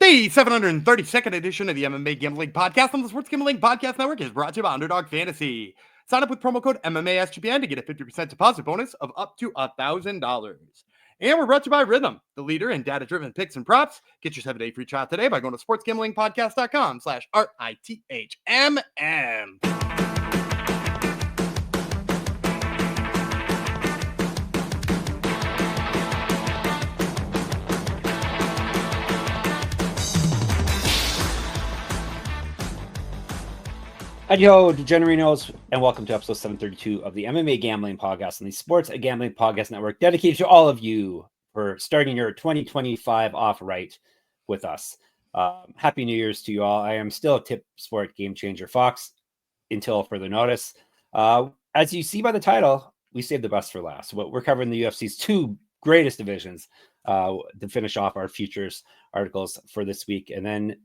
The 732nd edition of the MMA Gambling Podcast on the Sports Gambling Podcast Network is brought to you by Underdog Fantasy. Sign up with promo code MMASGPN to get a 50% deposit bonus of up to $1,000. And we're brought to you by Rhythm, the leader in data-driven picks and props. Get your 7-day free trial today by going to sportsgamblingpodcast.com/RITHMM. Yo, DeGenerinos, and welcome to episode 732 of the MMA Gambling Podcast on the Sports Gambling Podcast Network, dedicated to all of you for starting your 2025 off right with us. Happy New Year's to you all. I am still a Tip Sport Game Changer Fox until further notice. As you see by the title, we saved the best for last. We're covering the UFC's two greatest divisions to finish off our futures articles for this week, and then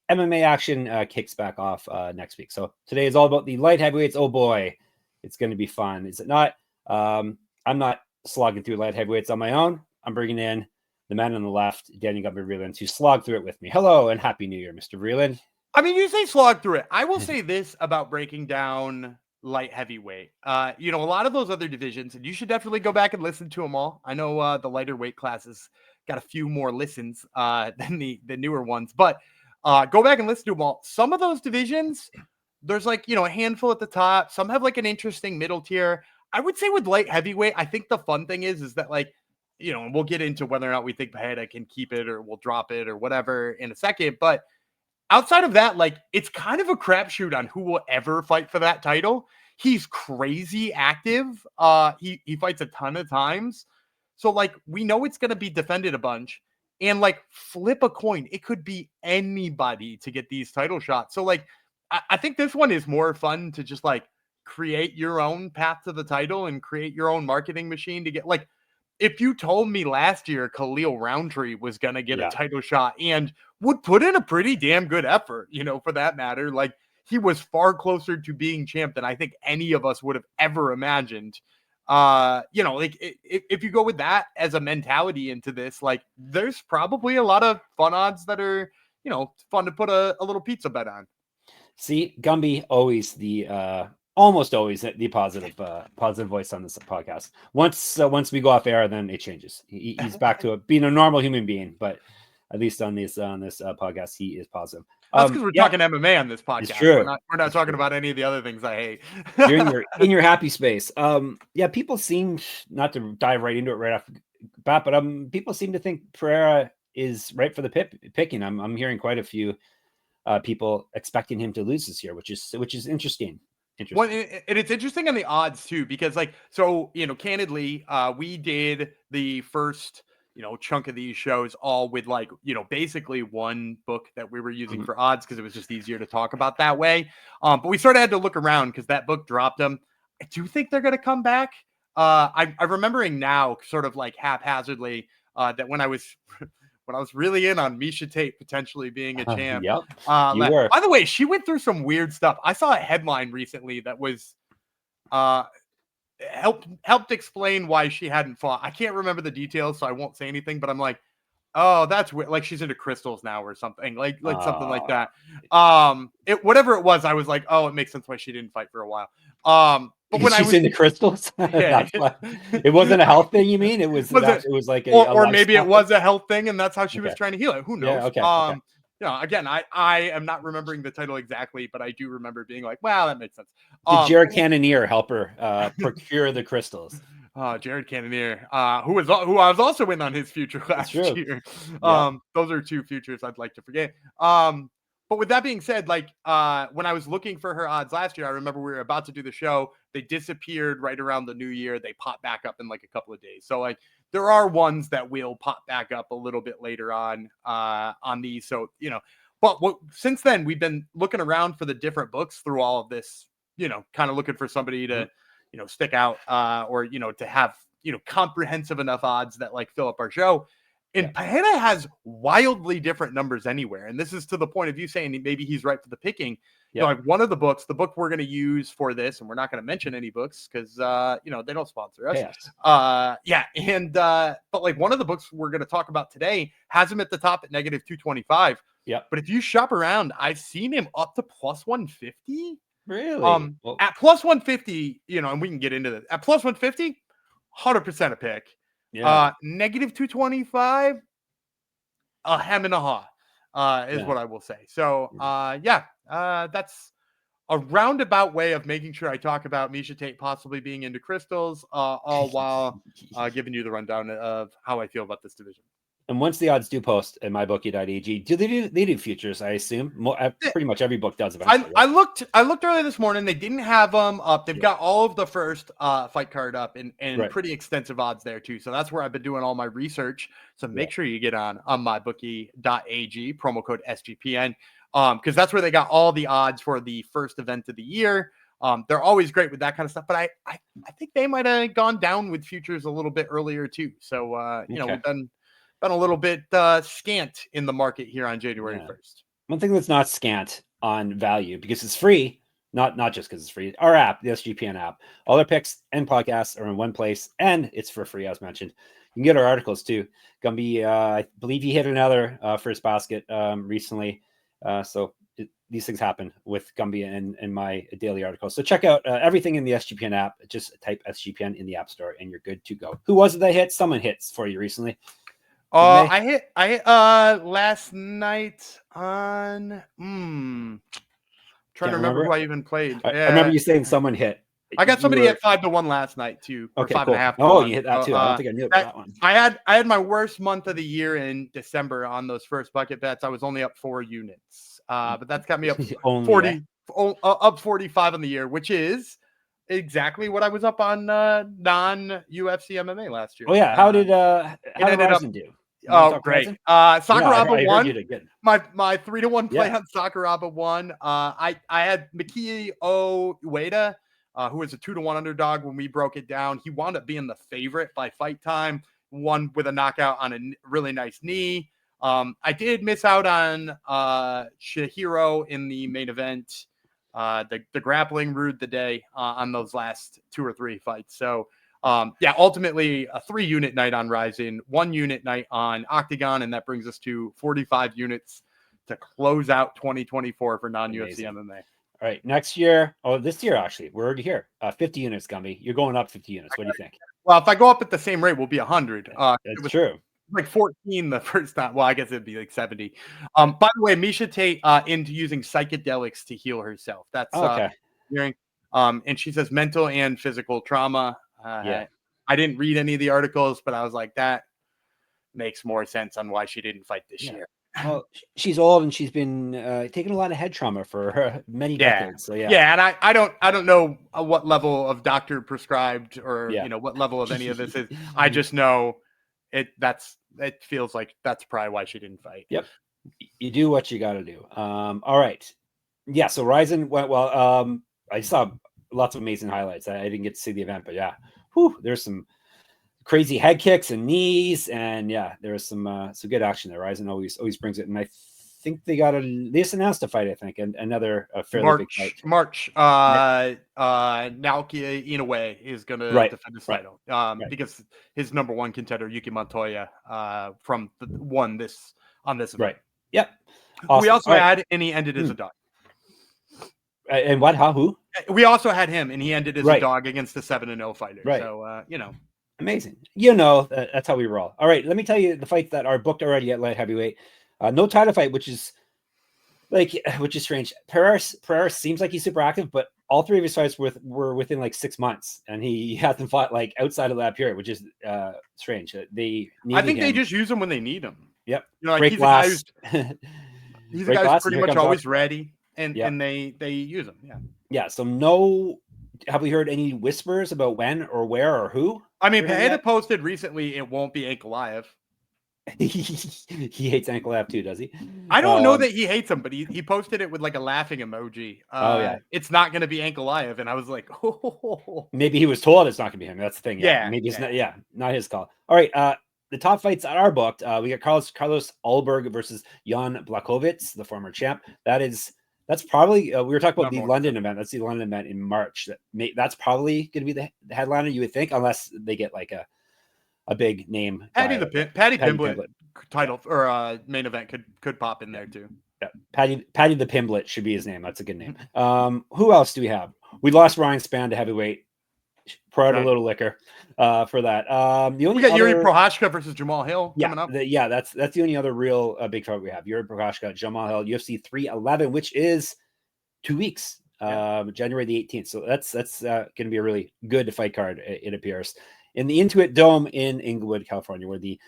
MMA action kicks back off next week. So today is all about the light heavyweights. Oh boy, it's going to be fun. Is it not? I'm not slogging through light heavyweights on my own. I'm bringing in the man on the left, Daniel Gamble Responsibly, to slog through it with me. Hello and Happy New Year, Mr. Vreeland. I mean, you say slog through it. I will say this about breaking down light heavyweight. A lot of those other divisions, and you should definitely go back and listen to them all. I know the lighter weight classes got a few more listens than the newer ones, but go back and listen to them all. Some of those divisions, there's a handful at the top. Some have an interesting middle tier. I would say with light heavyweight, I think the fun thing is that and we'll get into whether or not we think Pereira can keep it or we'll drop it or whatever in a second. But outside of that, it's kind of a crapshoot on who will ever fight for that title. He's crazy active. He fights a ton of times. So we know it's going to be defended a bunch. And flip a coin. It could be anybody to get these title shots. So I think this one is more fun to just create your own path to the title and create your own marketing machine to get if you told me last year Khalil Roundtree was going to get a title shot and would put in a pretty damn good effort, for that matter, he was far closer to being champ than I think any of us would have ever imagined. If you go with that as a mentality into this, there's probably a lot of fun odds that are, fun to put a little pizza bet on. See, Gumby, always almost always the positive voice on this podcast. Once we go off air, then it changes. He's back to being a normal human being, but at least on this podcast, he is positive. That's because we're talking MMA on this podcast. It's true. We're not talking about any of the other things I hate. You're in your happy space. People seem, not to dive right into it right off the bat, but people seem to think Pereira is right for the picking. I'm hearing quite a few people expecting him to lose this year, which is interesting. Well, and it's interesting on the odds too, because candidly, we did the first chunk of these shows all with basically one book that we were using for odds because it was just easier to talk about that way. But we sort of had to look around because that book dropped them. I do think they're going to come back. I'm remembering now sort of haphazardly that when I was really in on Miesha Tate potentially being a champ. Yep, you were. By the way, she went through some weird stuff. I saw a headline recently that was helped explain why she hadn't fought. I can't remember the details, so I won't say anything, but I'm like, oh, that's weird. She's into crystals now or something, something like that. Whatever it was, I was like, oh, it makes sense why she didn't fight for a while. But when she's into crystals, it wasn't a health thing. You mean it was like or maybe it was a health thing, and that's how she was trying to heal it. Who knows? Yeah, okay. Again, I am not remembering the title exactly, but I do remember being like, wow, that makes sense. Did Jared Cannonier help her procure the crystals? Jared Cannonier, who I was also in on his future last year. Those are two futures I'd like to forget. But with that being said, when I was looking for her odds last year, I remember we were about to do the show. They disappeared right around the new year. They popped back up in a couple of days. So there are ones that will pop back up a little bit later on these. So, but since then we've been looking around for the different books through all of this, kind of looking for somebody to, stick out or, to have, comprehensive enough odds that fill up our show. And Pereira has wildly different numbers anywhere. And this is to the point of you saying maybe he's right for the picking. You know, like one of the book we're going to use for this, and we're not going to mention any books because you know, they don't sponsor us. Yes. And but like one of the books we're going to talk about today has him at the top at negative 225. Yeah. But if you shop around, I've seen him up to plus 150. Really? Well, at plus 150, you know, and we can get into this. At plus 150, 100% a pick. Yeah. Negative 225, a hem and a haw, is what I will say. So, that's a roundabout way of making sure I talk about Miesha Tate possibly being into crystals, all while giving you the rundown of how I feel about this division. And once the odds do post in mybookie.ag, they do futures? I assume pretty much every book does. Eventually, I looked earlier this morning. They didn't have them up. They've got all of the first fight card up and pretty extensive odds there too. So that's where I've been doing all my research. So make sure you get on mybookie.ag, promo code SGPN, because that's where they got all the odds for the first event of the year. They're always great with that kind of stuff, but I think they might have gone down with futures a little bit earlier too. So you know, we've been a little bit scant in the market here on January 1st. One thing that's not scant on value, because it's free, not just because it's free, our app, the SGPN app, all our picks and podcasts are in one place, and it's for free, as mentioned. You can get our articles too. Gumby, I believe he hit another first basket recently. So these things happen with Gumby and my daily articles. So check out everything in the SGPN app. Just type SGPN in the App Store and you're good to go. Who was it that hit? Someone hits for you recently. I hit last night on trying to remember who I even played. I remember you saying someone hit. I got somebody at 5-1 last night too. Okay, or 5.5. Oh, you hit that too. I don't think I knew about that one. I had my worst month of the year in December on those first bucket bets. I was only up 4 units. But that's got me up 45 on the year, which is exactly what I was up on non-UFC MMA last year. Oh yeah, how did Ryzen do? Oh, great. Sakuraba won. My 3-1 play on Sakuraba won. I had Miki Ueda, who was a 2-1 underdog when we broke it down. He wound up being the favorite by fight time, won with a knockout on a really nice knee. I did miss out on Shihiro in the main event. The grappling ruled the day on those last 2 or 3 fights. So ultimately a 3-unit night on Ryzen, 1-unit night on Octagon, and that brings us to 45 units to close out 2024 for non-UFC MMA. All right, next year, this year actually, we're already here. 50 units, Gumby. You're going up 50 units. What do you think? Well, if I go up at the same rate, we'll be 100. That's true. Like 14 the first time. Well, I guess it'd be like 70. By the way, Miesha Tate into using psychedelics to heal herself. That's okay. Hearing. And she says mental and physical trauma. I didn't read any of the articles, but I was like, that makes more sense on why she didn't fight this year. Well, she's old and she's been taking a lot of head trauma for many decades. So and I don't know what level of doctor prescribed or you know what level of any of this is. I just know it feels like that's probably why she didn't fight. Yep. You do what you got to do. All right. Yeah. So Ryzen went well. I saw lots of amazing highlights. I didn't get to see the event, but there's some crazy head kicks and knees, and there was some good action there. Ryzen always brings it, and I think they just announced a fight. I think and another fairly big fight. Naoki Inoue is going to defend his title because his number 1 contender Yuki Montoya won this on this event. Right. Yep. Awesome. We also had, and he ended as a dog. And what? How? Who? We also had him, and he ended as a dog against the 7-0 fighter. Right. So amazing. That's how we roll. All right, let me tell you the fights that are booked already at light heavyweight. No title fight, which is strange. Pereira seems like he's super active, but all 3 of his fights were within like 6 months, and he hasn't fought like outside of that period, which is strange. They just use him when they need him. Yep. He's a guy who's pretty much always ready, and they use him. Yeah. So have we heard any whispers about when or where or who? I mean, Pereira posted recently it won't be Ankalaev. He hates Ankalaev too, does he? I don't know that he hates him, but he posted it with like a laughing emoji. It's not going to be Ankalaev, and I was like, oh. Maybe he was told it's not going to be him. That's the thing. Maybe it's not his call. All right. The top fights that are booked, we got Carlos Alberg versus Jan Blachowicz, the former champ. That is That's probably we were talking about the Number one London contender. event. That's the London event in March. That's probably going to be the headliner, you would think, unless they get like a big name. Patty Pimblett Pimblett. title or main event could pop in there too. Yeah, Patty the Pimblett should be his name. That's a good name. Who else do we have? We lost Ryan Spann to heavyweight. Pour out a little liquor for that. The only we got Yuri Prochazka versus Jamal Hill coming up. That's the only other real big fight we have. Yuri Prochazka, Jamal Hill, UFC 311, which is 2 weeks, January the 18th. So that's going to be a really good fight card, it appears. In the Intuit Dome in Inglewood, California, where the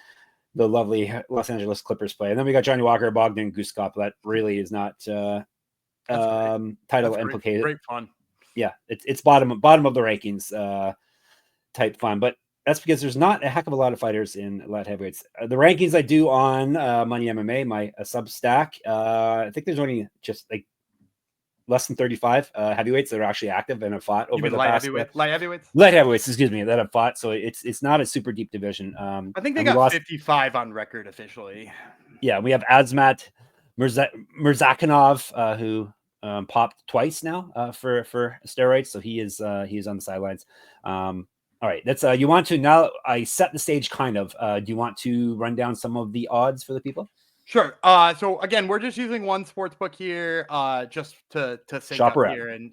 lovely Los Angeles Clippers play. And then we got Johnny Walker, Bogdan Guskop. That really is not title implicated. Great fun. Yeah, it's bottom of the rankings type fun. But that's because there's not a heck of a lot of fighters in light heavyweights. The rankings I do on Money MMA, my Substack, I think there's only just like less than 35 heavyweights that are actually active and have fought over the past light heavyweights, excuse me, that have fought. So it's not a super deep division. I think they got 55 on record officially. Yeah, we have Azmat Mirzakhanov, who popped twice now for steroids, so he is on the sidelines. All right, that's you want to now. I set the stage kind of. Do you want to run down some of the odds for the people? Sure. So again, we're just using one sports book here, just to sync shop up around here, and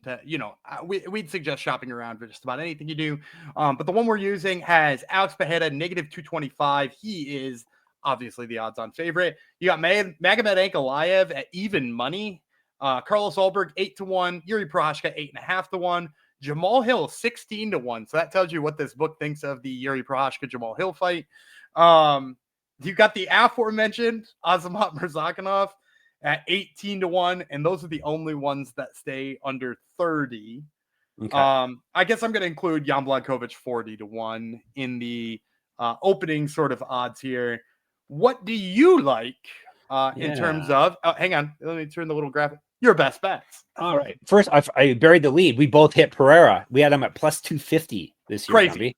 we'd suggest shopping around for just about anything you do. But the one we're using has Alex Pereira -225. He is obviously the odds-on favorite. You got Magomed Ankalaev at even money. Carlos Ulberg 8-1. Yuri Prochazka 8.5-1. Jamal Hill 16-1. So that tells you what this book thinks of the Yuri Prochazka Jamal Hill fight. You got the aforementioned Azamat Mirzakhanov at 18-1, and those are the only ones that stay under 30. Okay. I guess I'm going to include Jan Blachowicz 40-1 in the opening sort of odds here. What do you like in terms of? Hang on, let me turn the little graphic. Your best bets. All right. First, I buried the lead. We both hit Pereira. We had him at +250 this year. Crazy. Gumby.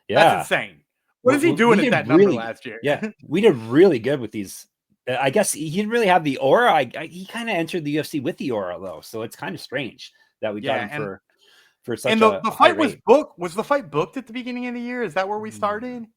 Yeah, that's insane. What is he doing at that number last year? Yeah, we did really good with these. I guess he didn't really have the aura. He kind of entered the UFC with the aura, though, so it's kind of strange that we got him for such and the fight was booked. Was the fight booked at the beginning of the year? Is that where we started?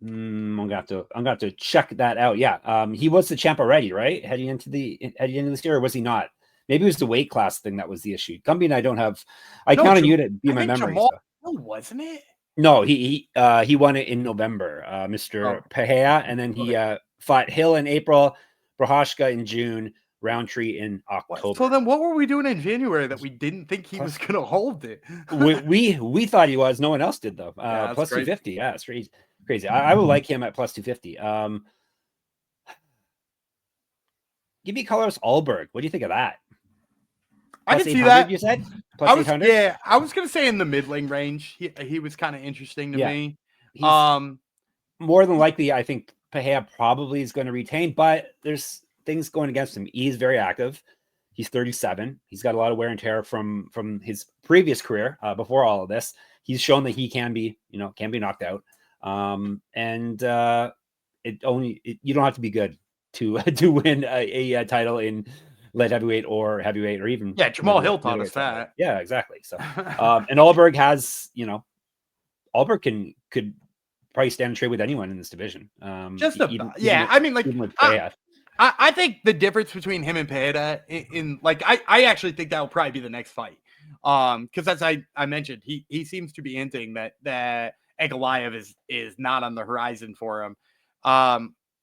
I'm gonna have to check that out. Yeah, he was the champ already, right? Heading into this year, or was he not? Maybe it was the weight class thing that was the issue. Gumby and I don't have. I count on you to be my memory. Wasn't it? No, he won it in November, Mr. Pereira, and then he fought Hill in April, Prochazka in June, Roundtree in October. So then what were we doing in January that we didn't think he was going to hold it? we thought he was. No one else did, though. Plus 250. Yeah, it's crazy. I would like him at plus 250. Give me Carlos Ulberg. What do you think of that? I can see that. You said plus 800? I was going to say in the middling range. He was kind of interesting to me. More than likely, I think Pereira probably is going to retain, but there's things going against him. He's very active. He's 37. He's got a lot of wear and tear from his previous career before all of this. He's shown that he can be knocked out. You don't have to be good to win a title in light heavyweight or heavyweight or even Jamal Hill taught us that. Yeah, exactly. So and Ulberg has, Ulberg could probably stand and trade with anyone in this division. I think the difference between him and Pereira I actually think that will probably be the next fight. Because as I mentioned, he seems to be hinting that Ankalaev is not on the horizon for him.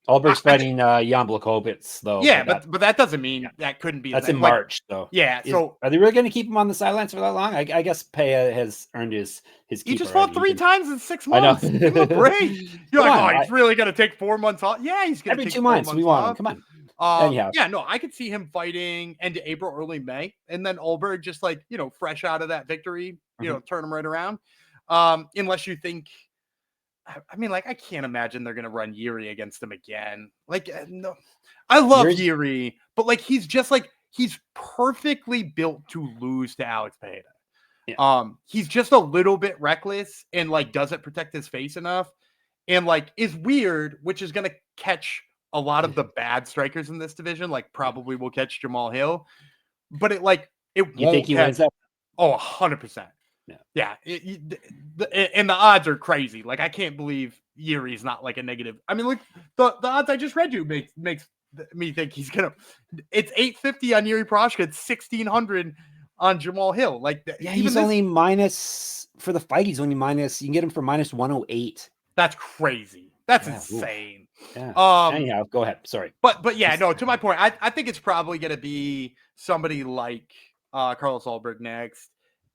Ulberg's fighting Jan Blachowicz, though. Yeah, but that doesn't mean that couldn't be. That's in March, though. Yeah. So are they really going to keep him on the sidelines for that long? I guess Pereira has earned his keep. He just fought 3 times in 6 months. I know. Give him a break. You're like, he's really going to take 4 months off. Yeah, he's going to take 2 months. We want him. Come on. I could see him fighting end of April, early May, and then Ulberg just fresh out of that victory, turn him right around. Unless you think. I can't imagine they're going to run Yuri against him again. No, I love Yuri, but he's just he's perfectly built to lose to Alex Pereira. Yeah. He's just a little bit reckless and doesn't protect his face enough and is weird, which is going to catch a lot of the bad strikers in this division. Probably will catch Jamal Hill. but it won't. You think he wins that? Oh, 100%. Yeah. And the odds are crazy. Like, I can't believe Yuri's not like a negative. I mean, look, the odds I just read you makes me think he's gonna. It's 850 on Yuri Prochazka. It's 1600 on Jamal Hill. Like, yeah, he's only minus for the fight. He's only minus. You can get him for minus 108. That's crazy. That's insane. Yeah. Anyhow, go ahead. Sorry. But yeah, no. To my point, I think it's probably gonna be somebody like Carlos Ulberg next.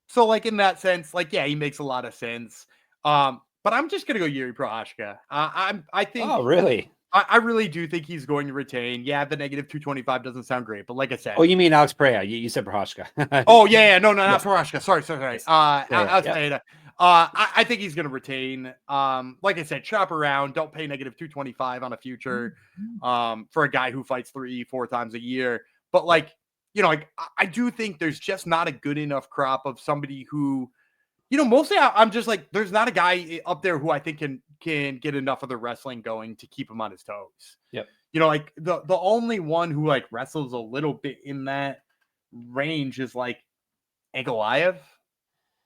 So, like, in that sense, like, yeah, he makes a lot of sense. But I'm just gonna go Yuri Prochazka. I think. Oh, really? I really do think he's going to retain. Yeah, the negative 225 doesn't sound great, but like I said. Oh, you mean Alex Pereira? You said Prochazka. Oh yeah, no, not Prochazka. Sorry. Yes. Alex Pereira. I think he's going to retain. Like I said, shop around. Don't pay negative 225 on a future for a guy who fights 3-4 times a year. But like, like I do think there's just not a good enough crop of somebody who, mostly I'm just like, there's not a guy up there who I think can get enough of the wrestling going to keep him on his toes. Yep. Like the only one who like wrestles a little bit in that range is like Ankalaev.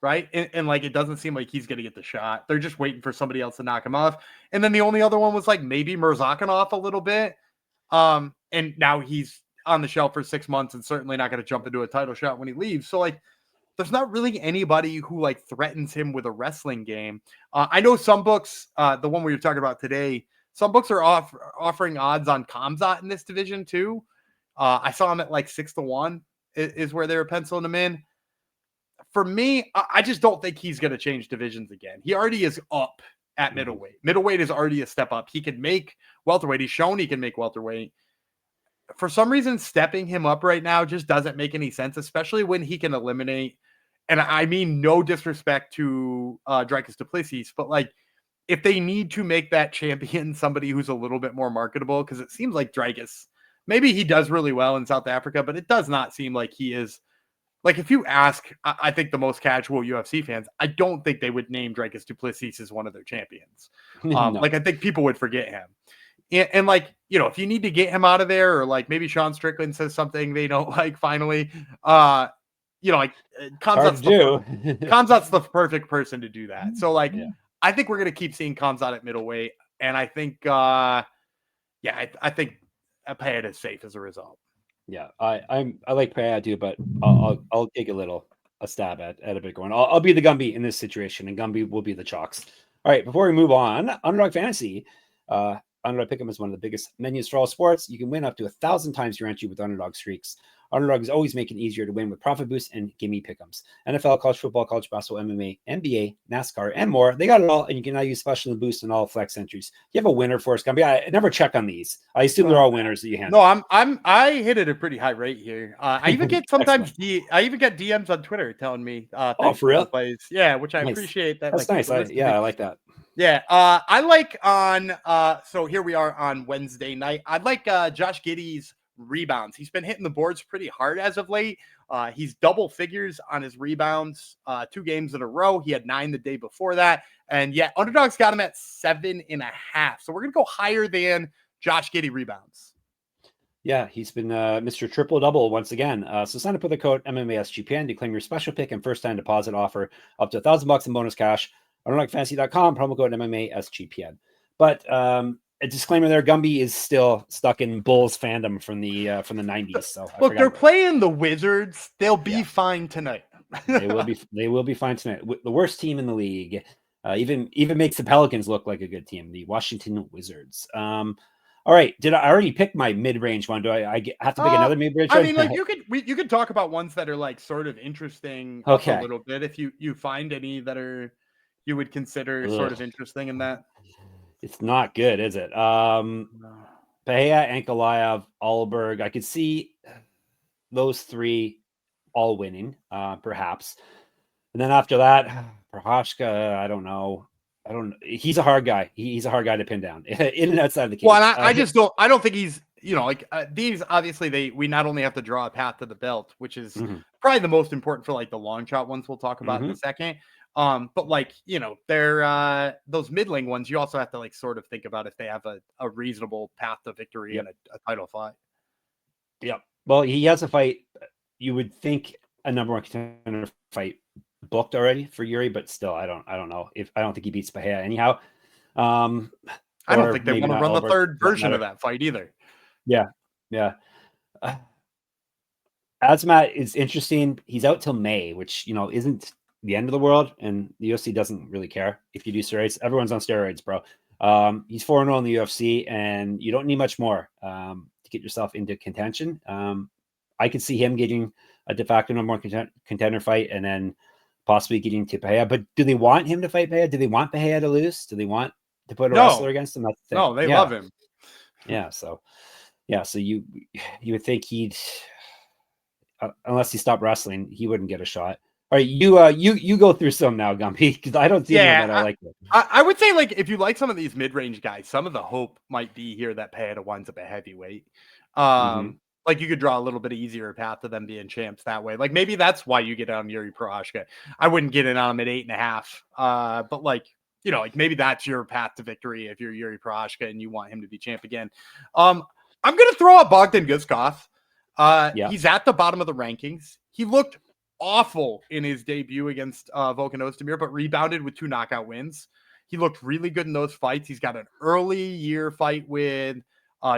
Right. And like, it doesn't seem like he's going to get the shot. They're just waiting for somebody else to knock him off. And then the only other one was like maybe Murzakanov a little bit. And now he's on the shelf for 6 months and certainly not going to jump into a title shot when he leaves. So like, there's not really anybody who like threatens him with a wrestling game. I know some books, the one we were talking about today, some books are offering odds on Khamzat in this division too. I saw him at like 6-1 is where they were penciling him in. For me, I just don't think he's going to change divisions again. He already is up at middleweight. Middleweight is already a step up. He can make welterweight. He's shown he can make welterweight. For some reason, stepping him up right now just doesn't make any sense, especially when he can eliminate. And I mean, no disrespect to Dricus du Plessis, but like, if they need to make that champion somebody who's a little bit more marketable, because it seems like Dricus, maybe he does really well in South Africa, but it does not seem like he is. Like, if you ask, I think the most casual UFC fans, I don't think they would name Dricus du Plessis as one of their champions. No. Like, I think people would forget him. And like, if you need to get him out of there, or like maybe Sean Strickland says something they don't like finally, like Khamzat's the perfect person to do that. So like, I think we're going to keep seeing Khamzat at middleweight. And I think, I think Pereira is safe as a result. Yeah, I like Pereira too, but I'll take a stab at a big one. I'll be the Gumby in this situation, and Gumby will be the chalks. All right, before we move on, Underdog Fantasy, Underdog Pick'em is one of the biggest menus for all sports. You can win up to 1,000 times your entry with Underdog streaks. Underdog is always making it easier to win with profit boosts and gimme pick'ems. NFL, college football, college basketball, MMA, NBA, NASCAR, and more. They got it all, and you can now use special boost in all flex entries. You have a winner for us, Gumby? I never check on these. I assume they're all winners that you handle. No, I hit at a pretty high rate here. I even get sometimes I even get DMs on Twitter telling me oh, for real? Plays. Yeah, which I appreciate that. That's nice. I like that. Yeah, I like on so here we are on Wednesday night. I'd like Josh Giddey's rebounds. He's been hitting the boards pretty hard as of late. He's double figures on his rebounds 2 games in a row. He had 9 the day before that. And yet Underdog's got him at 7.5. So we're going to go higher than Josh Giddey rebounds. Yeah, he's been Mr. Triple Double once again. So sign up with the code MMASGPN to claim your special pick and first time deposit offer up to $1,000 in bonus cash. UnderdogFantasy.com, promo code MMASGPN. But a disclaimer there, Gumby is still stuck in Bulls fandom from the 90s. So look, they're playing the Wizards. They'll be fine tonight. They will be fine tonight. The worst team in the league. Even makes the Pelicans look like a good team, the Washington Wizards. All right, did I already pick my mid-range one? Do I have to pick another mid-range? I mean, like you could talk about ones that are like sort of interesting a little bit if you find any that are you would consider sort of interesting in that. It's not good, is it? Pereira, Ankalaev, Ulberg. I could see those 3 all winning, perhaps. And then after that, Prochazka, I don't know. He's a hard guy. He's a hard guy to pin down in and outside of the cage. Well, I don't think he's, these obviously we not only have to draw a path to the belt, which is probably the most important for like the long shot ones we'll talk about in a second. But like, they're those middling ones, you also have to like sort of think about if they have a reasonable path to victory in a title fight. Yep. Well, he has a fight you would think a number one contender fight booked already for Yuri, but still, I don't know if I don't think he beats Bahia anyhow. I don't think they want to run the third version of that fight either. Yeah. Azmat is interesting. He's out till May, which isn't the end of the world, and the UFC doesn't really care if you do steroids. Everyone's on steroids, bro. He's 4-0 in the UFC, and you don't need much more to get yourself into contention. I could see him getting a de facto number one contender fight, and then possibly getting to Bahia. But do they want him to fight Bahia? Do they want Bahia to lose? Do they want to put a wrestler against him? That's the thing. No, they love him. Yeah. So you would think he'd, unless he stopped wrestling, he wouldn't get a shot. All right, you go through some now, Gumpy, because I don't see anyone that I like. I would say, like, if you like some of these mid-range guys, some of the hope might be here that Pereira winds up a heavyweight. Like, you could draw a little bit easier path to them being champs that way. Like, maybe that's why you get on Yuri Prochazka. I wouldn't get in on him at 8.5. But like, like maybe that's your path to victory if you're Yuri Prochazka and you want him to be champ again. I'm gonna throw out Bogdan Guskov. He's at the bottom of the rankings. He looked awful in his debut against Volkan Ozdemir, but rebounded with 2 knockout wins. He looked really good in those fights. He's got an early year fight with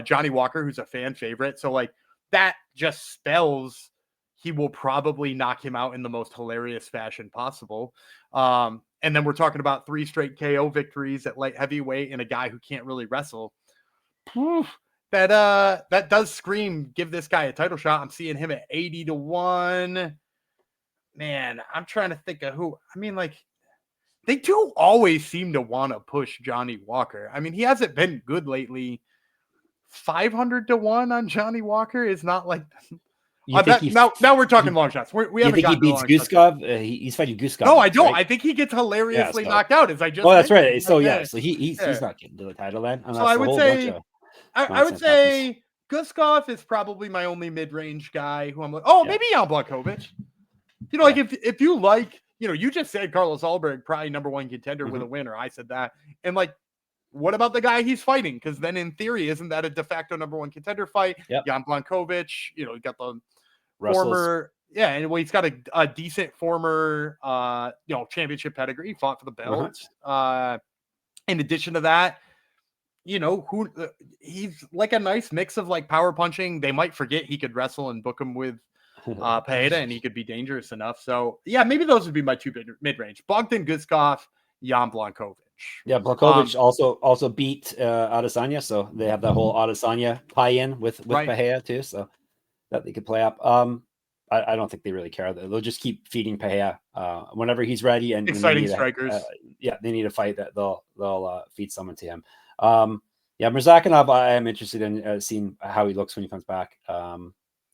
Johnny Walker, who's a fan favorite. So like, that just spells he will probably knock him out in the most hilarious fashion possible. And then we're talking about 3 straight KO victories at light heavyweight and a guy who can't really wrestle. That does scream, give this guy a title shot. I'm seeing him at 80-1. Man, I'm trying to think of who. I mean, like, they do always seem to want to push Johnny Walker. I mean, he hasn't been good lately. 500-1 on Johnny Walker is not like. Now we're talking long shots. We haven't think he beats Guskov? He's fighting Guskov. No, I don't. Right? I think he gets hilariously knocked out. As I just. Oh, that's right. So he's not getting to the title then. So I would say, I would say Guskov is probably my only mid-range guy who I'm like, maybe Jan Blachowicz. Like if you like, you just said Carlos Ulberg, probably number one contender with a winner. I said that, and like. What about the guy he's fighting? Because then, in theory, isn't that a de facto number one contender fight? Yep. Jan Blachowicz, he got the Russell's. former, and he's got a decent former, championship pedigree. He fought for the belt. In addition to that, he's like a nice mix of like power punching. They might forget he could wrestle and book him with Pereira, and he could be dangerous enough. So yeah, maybe those would be my 2 mid-range: Bogdan Guskov, Jan Blachowicz. Yeah, Blachowicz also beat Adesanya, so they have that whole Adesanya tie-in with Pereira too, so that they could play up. I don't think they really care. They'll just keep feeding Pereira whenever he's ready. And exciting strikers. They need a fight that they'll feed someone to him. Murzakanov, I am interested in seeing how he looks when he comes back.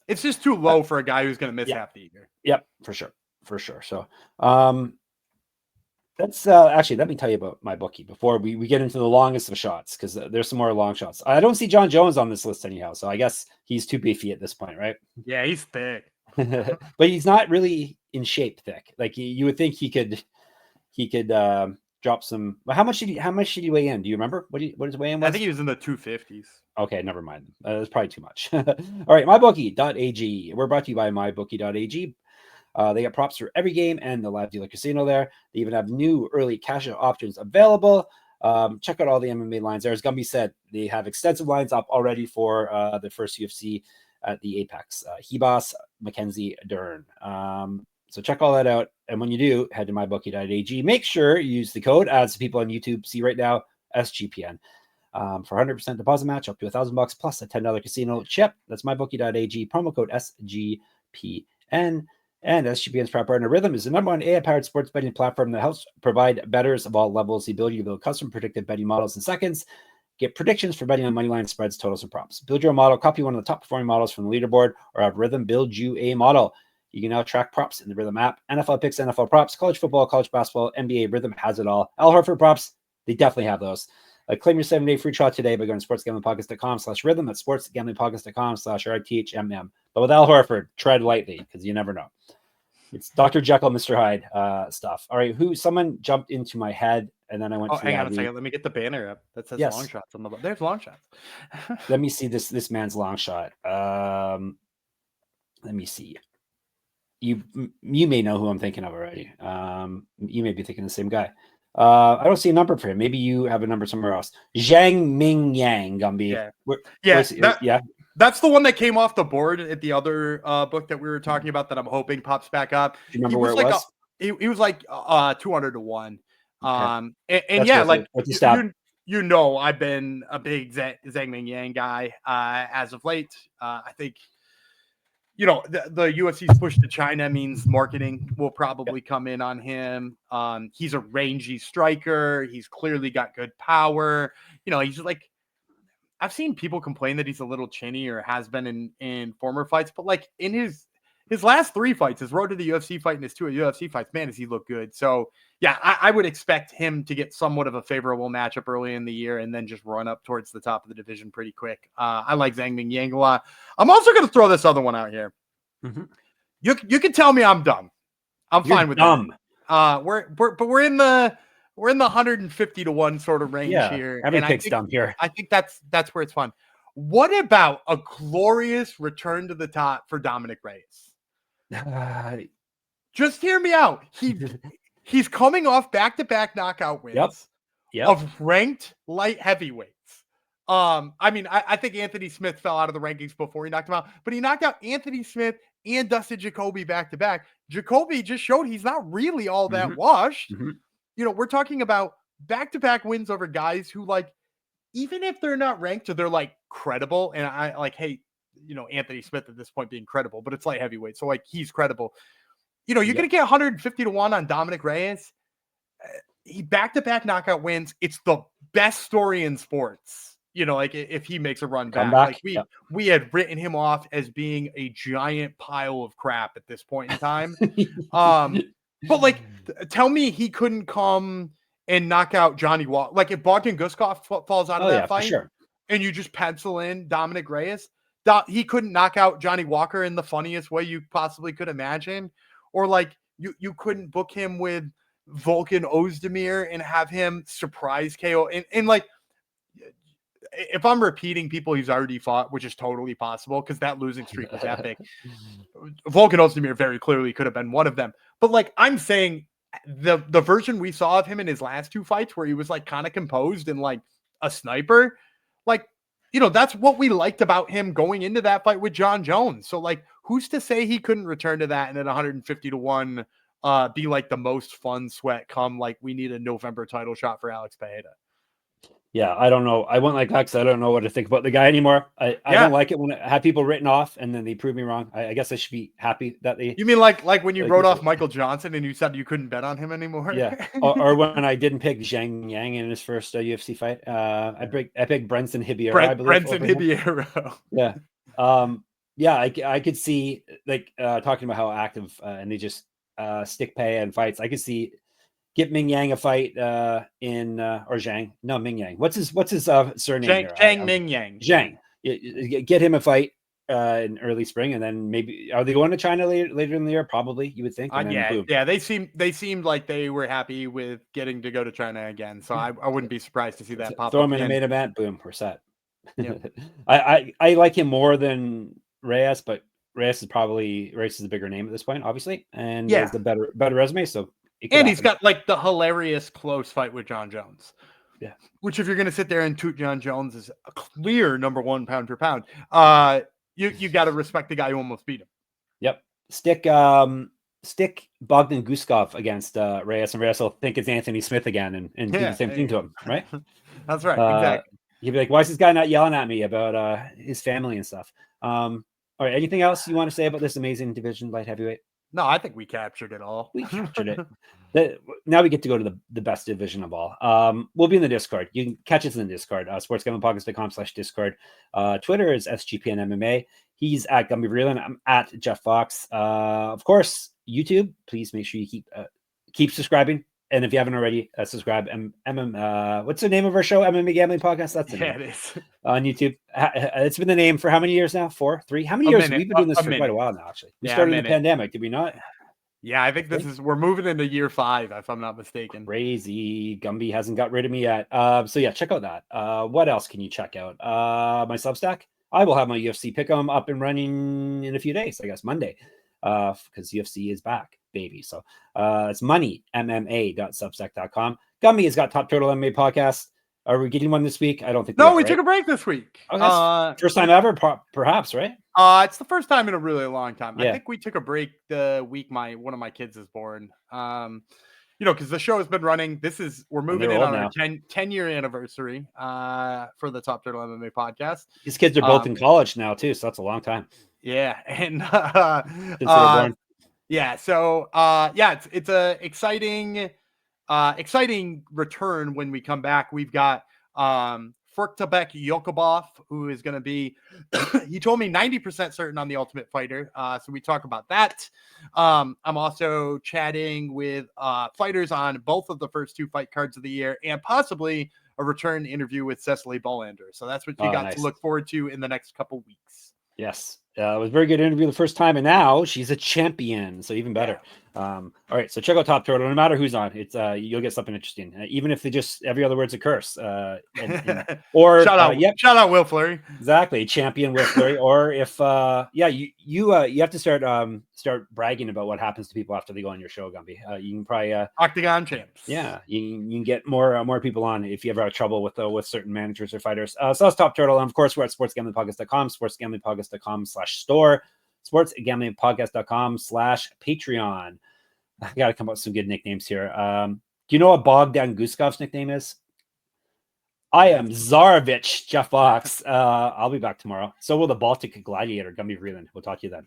It's just too low for a guy who's going to miss half the year. Yep, for sure. So. That's actually, let me tell you about my bookie before we get into the longest of shots, because there's some more long shots. I don't see John Jones on this list anyhow, so I guess he's too beefy at this point, right? Yeah, he's thick. But he's not really in shape thick. Like you would think he could drop some. How much did he weigh in? Do you remember what his weigh in was? I think he was in the 250s. Okay, never mind. That's probably too much. All right, mybookie.ag. We're brought to you by mybookie.ag. They got props for every game and the live dealer casino there. They even have new early cash out options available. Check out all the MMA lines there. As Gumby said, they have extensive lines up already for the first UFC at the Apex. Hebas, Mackenzie, Dern. So check all that out. And when you do, head to mybookie.ag. Make sure you use the code, as people on YouTube see right now, SGPN. For 100% deposit match up to $1,000 plus a $10 casino chip. That's mybookie.ag. Promo code SGPN. And SGPN's proud partner Rhythm is the #1 AI-powered sports betting platform that helps provide bettors of all levels the ability to build custom predictive betting models in seconds. Get predictions for betting on money line spreads, totals, and props. Build your own model, copy one of the top performing models from the leaderboard, or have Rhythm build you a model. You can now track props in the Rhythm app. NFL picks, NFL props, college football, college basketball, NBA. Rhythm has it all. Al Horford props, they definitely have those. Claim your 7-day free trial today by going to sportsgamblingpodcast.com/rhythm. That's sportsgamblingpodcast.com/RTHMM. But with Al Horford, tread lightly, because you never know. It's Dr. Jekyll, Mr. Hyde stuff. All right, someone jumped into my head, and then I went. Hang on a second. Let me get the banner up. That says long shots on the. There's long shots. Let me see this man's long shot. Let me see. you may know who I'm thinking of already. You may be thinking the same guy. I don't see a number for him. Maybe you have a number somewhere else. Zhang Ming Yang, Gumby. Yeah. That's the one that came off the board at the other book that we were talking about that I'm hoping pops back up. Do you remember where it was? He was like 200 to 1. Okay. And yeah, like you know, I've been a big Zhang Ming Yang guy as of late. I think, you know, the UFC's push to China means marketing will probably come in on him. He's a rangy striker. He's clearly got good power. You know, he's like, I've seen people complain that he's a little chinny or has been in former fights, but like in his last 3 fights, his road to the UFC fight and his 2 UFC fights, man, does he look good. So yeah, I would expect him to get somewhat of a favorable matchup early in the year and then just run up towards the top of the division pretty quick. I like Zhang Ming Yang a lot. I'm also going to throw this other one out here. Mm-hmm. You can tell me I'm dumb. You're fine with dumb. That. We're in the 150 to 1 sort of range here. Every pick's dumb here. I think that's where it's fun. What about a glorious return to the top for Dominic Reyes? Just hear me out. He's coming off back-to-back knockout wins of ranked light heavyweights. I mean, I think Anthony Smith fell out of the rankings before he knocked him out, but he knocked out Anthony Smith and Dustin Jacoby back-to-back. Jacoby just showed he's not really all that washed. Mm-hmm. You know, we're talking about back-to-back wins over guys who, like, even if they're not ranked, they're like credible. And I like, hey, you know, Anthony Smith at this point being credible, but it's light heavyweight. So like he's credible. You know, you're going to get 150 to 1 on Dominic Reyes. He back-to-back knockout wins. It's the best story in sports. You know, like if he makes a run back. Like we had written him off as being a giant pile of crap at this point in time. But like, tell me he couldn't come and knock out Johnny Walker. Like if Bogdan Guskov falls out of that fight, and you just pencil in Dominic Reyes, he couldn't knock out Johnny Walker in the funniest way you possibly could imagine. Or like you couldn't book him with Volkan Ozdemir and have him surprise KO. And like, if I'm repeating people he's already fought, which is totally possible because that losing streak was epic, Volkan Ozdemir very clearly could have been one of them. But like I'm saying, the version we saw of him in his last 2 fights where he was like kind of composed and like a sniper, like, you know, that's what we liked about him going into that fight with John Jones. So like, who's to say he couldn't return to that and at 150 to 1 be like the most fun sweat come like we need a November title shot for Alex Pereira? Yeah, I don't know. I went like that because I don't know what to think about the guy anymore. I don't like it when I have people written off and then they prove me wrong. I guess I should be happy that they. You mean like when you wrote off Michael Johnson and you said you couldn't bet on him anymore? Yeah, or when I didn't pick Zhang Yang in his first UFC fight. I picked Brenson Hibiero. I believe. Brenson Hibiero. Yeah. Yeah, I could see like talking about how active and they just stick pay and fights. I could see. Get Ming Yang a fight or Zhang. No, Ming Yang. What's his surname? Zhang Ming Yang. Zhang. Get him a fight in early spring, and then maybe are they going to China later in the year? Probably, you would think. Yeah. They seemed like they were happy with getting to go to China again. So I wouldn't be surprised to see that pop. Throw him in a main event. Boom, we're set. Yep. I like him more than Reyes, but Reyes is a bigger name at this point, obviously, and he has the better resume. So. And he's got like the hilarious close fight with John Jones. Yeah. Which if you're going to sit there and toot John Jones is a clear number 1 pound for pound, you got to respect the guy who almost beat him. Yep. Stick Bogdan Guskov against Reyes, and Reyes will think it's Anthony Smith again and do the same thing to him, right? That's right. Exactly. He'd be like, why is this guy not yelling at me about his family and stuff? All right. Anything else you want to say about this amazing division, light heavyweight? No, I think we captured it all. We captured it. Now we get to go to the best division of all. We'll be in the Discord. You can catch us in the Discord, sportsgamblingpodcast.com/Discord. Twitter is SGPN MMA. He's at Gumby Vreeland. I'm at Jeff Fox. Of course, YouTube. Please make sure you keep subscribing. And if you haven't already, subscribe. What's the name of our show? MMA Gambling Podcast. That's the name. It is on YouTube. It's been the name for how many years now? 4, 3? How many years? We've been doing this for quite a while now. Actually, we started in the pandemic. Did we not? Yeah, I think we're moving into year 5, if I'm not mistaken. Crazy. Gumby hasn't got rid of me yet. So yeah, check out that. What else can you check out? My Substack. I will have my UFC pick'em up and running in a few days. I guess Monday. because UFC is back, baby. So it's moneymma.substack.com. Gumby has got Top Turtle MMA podcast. Are we getting one this week? I don't think we right? took a break this week. First time ever, perhaps, right? It's the first time in a really long time. Yeah. I think we took a break the week one of my kids is born. Because the show has been running. We're moving in on our 10-year anniversary for the Top Turtle MMA podcast. These kids are both in college now too, so that's a long time. Yeah, and since they were born. Yeah, so it's a exciting return when we come back. We've got Furktabek Yokobov, who is going to be, he told me 90% certain on the Ultimate Fighter. So we talk about that. I'm also chatting with fighters on both of the first 2 fight cards of the year and possibly a return interview with Cecily Bolander. So that's what you got to look forward to in the next couple weeks. Yes. It was a very good interview the first time, and now she's a champion, so even better. All right, so check out Top Turtle. No matter who's on, it's you'll get something interesting, even if they just every other word's a curse. Or shout out Will Fleury. Exactly, champion Will Fleury. Or if you have to start bragging about what happens to people after they go on your show, Gumby. You can probably Octagon champs. Yeah, you can get more people on if you ever have trouble with certain managers or fighters. So that's Top Turtle, and of course we're at sportsgamblingpodcast.com, sportsgamblingpodcast.com/store, sportsgamblingpodcast.com/Patreon. I got to come up with some good nicknames here. Do you know what Bogdan Guskov's nickname is? I am Tsarevich Jeff Fox. I'll be back tomorrow. So will the Baltic Gladiator, Gumby Vreeland. We'll talk to you then.